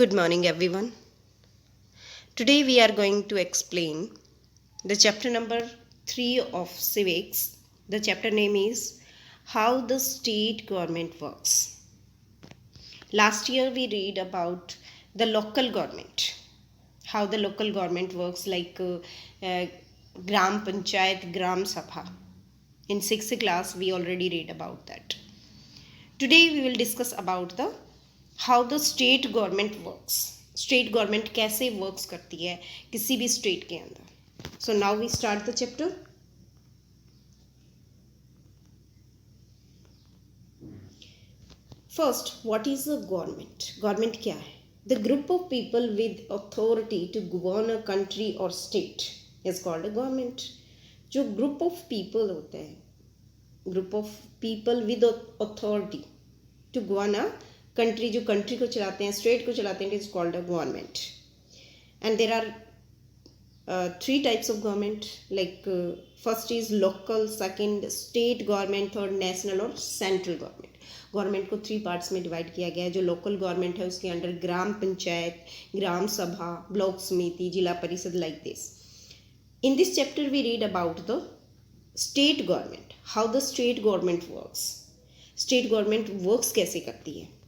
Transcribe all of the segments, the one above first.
Good morning, everyone. Today we are going to explain the chapter number 3 of civics. The chapter name is How the State Government Works. Last year we read about the local government, how the local government works, like Gram Panchayat, Gram Sabha. In 6th class we already read about that. Today we will discuss about the how the state government works. State government कैसे works करती है किसी भी state के अंदर. So now we start the chapter. First, what is the government. Government क्या है? The group of people with authority to govern a country और state is called a government. जो ग्रुप ऑफ पीपल होते हैं, group of people with authority to govern a country, जो country को चलाते हैं, स्टेट को चलाते हैं, it is called a government. And there are 3 types of government, like first is local, second state government, third national और central government. Government को 3 parts में डिवाइड किया गया है. जो लोकल गवर्नमेंट है उसके अंडर ग्राम पंचायत, ग्राम सभा, block samiti, zila parishad, like this. In this chapter we read about the state government, how the state government works. State government works कैसे करती है.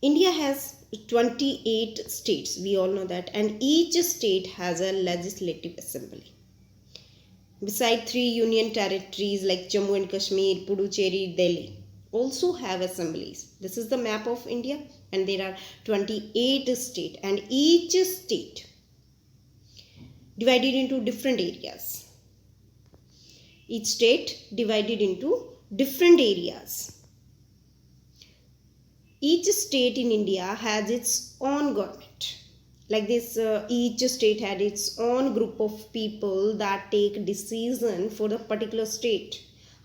India has 28 states, we all know that, and each state has a legislative assembly. Besides 3 union territories like Jammu and Kashmir, Puducherry, Delhi also have assemblies. This is the map of India, and there are 28 states, and each state divided into different areas. Each state divided into different areas. Each state in India has its own government. Like this, each state had its own group of people that take decision for the particular state.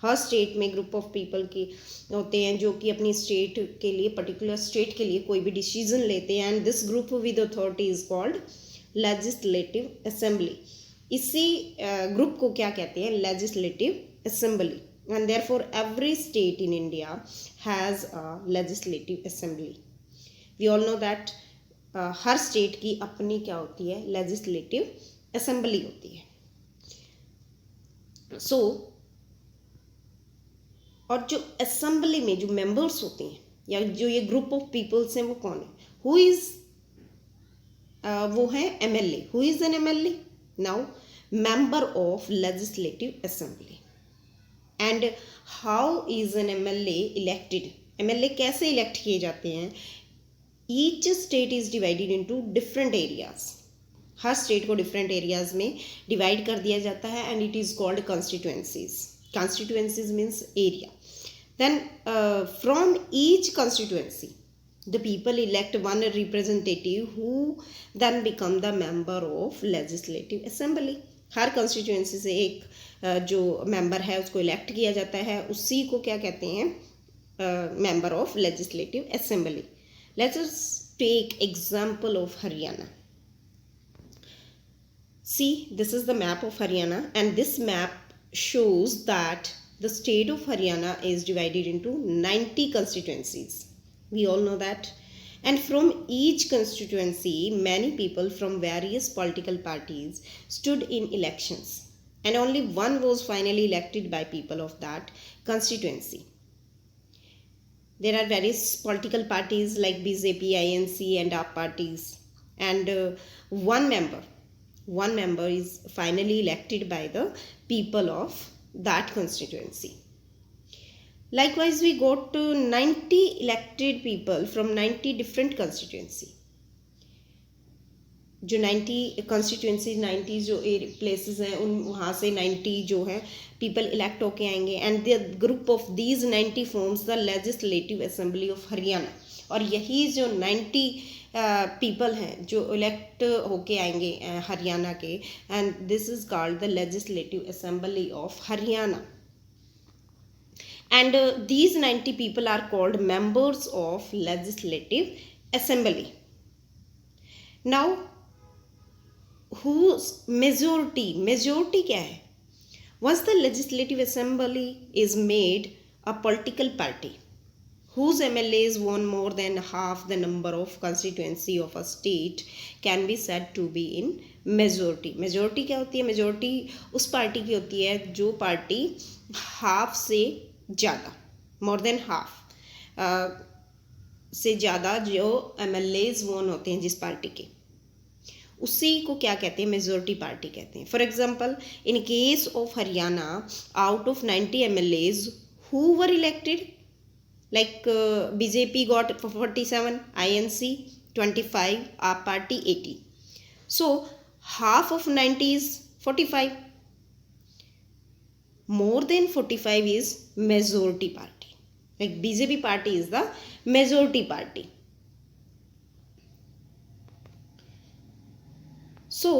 Her state में group of people के होते हैं जो कि अपनी state के लिए, particular state के लिए कोई भी डिसीजन लेते हैं. And this group with authority is called legislative assembly. इसी ग्रुप को क्या कहते हैं? Legislative assembly. And therefore every state in India has a legislative assembly. We all know that her state की अपनी क्या होती है? लेजिस्लेटिव असेंबली होती है. सो और जो असेंबली में जो मेंबर्स होते हैं या जो ये ग्रुप ऑफ पीपल्स हैं वो कौन है? हु इज वो है MLA. Who is an MLA? Now member of legislative assembly. And how is an MLA elected. MLA कैसे इलेक्ट किए जाते हैं? Each state is divided into different areas. हर स्टेट को डिफरेंट एरियाज में डिवाइड कर दिया जाता है and it is called constituencies. Constituencies means area. Then from each constituency the people elect one representative who then become the member of legislative assembly. Her constituency से एक जो मेंबर है उसको इलेक्ट किया जाता है, उसी को क्या कहते हैं? Member of legislative assembly. Let's us take example of Haryana. See, this is the map of Haryana, and this map shows that the state of Haryana is divided into 90 constituencies. We all know that. And from each constituency, many people from various political parties stood in elections. And only one was finally elected by people of that constituency. There are various political parties like BJP, INC and AAP parties. And one member is finally elected by the people of that constituency. Likewise, we got 90 elected people from 90 different constituency. जो 90 constituency, 90 जो places हैं उन वहाँ से 90 जो है people elect होके आएंगे. And the group of these 90 forms the legislative assembly of Haryana. और यही जो 90 people हैं जो elect होके आएंगे हरियाणा के, and this is called the legislative assembly of Haryana. And these 90 people are called members of legislative assembly. Now whose majority क्या है? Once the legislative assembly is made, a political party whose MLAs won more than half the number of constituency of a state can be said to be in majority. Majority क्या होती है? Majority उस party की होती है जो party half से ज़्यादा, more than half से ज़्यादा जो MLAs वोन होते हैं जिस पार्टी के, उसी को क्या कहते हैं? मेजोरिटी पार्टी कहते हैं. For example, in case of Haryana, out of 90 MLAs who were elected, like BJP got 47, INC 25, आप party 80. So half of 90 is 45. More than 45 is majority party. Like BJP party is the majority party. So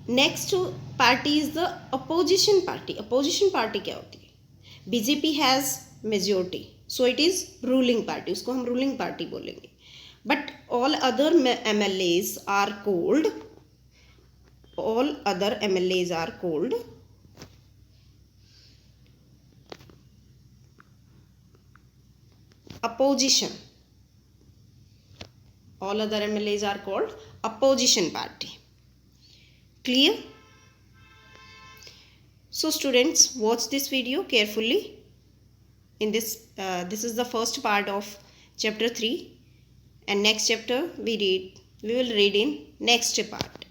next party is the opposition party. Opposition party क्या होती है? BJP has majority, so it is ruling party. उसको हम ruling party बोलेंगे. But all other MLAs are called opposition. All other MLAs are called opposition party. Clear? So students, watch this video carefully. In this is the first part of chapter 3, and next chapter we will read in next part.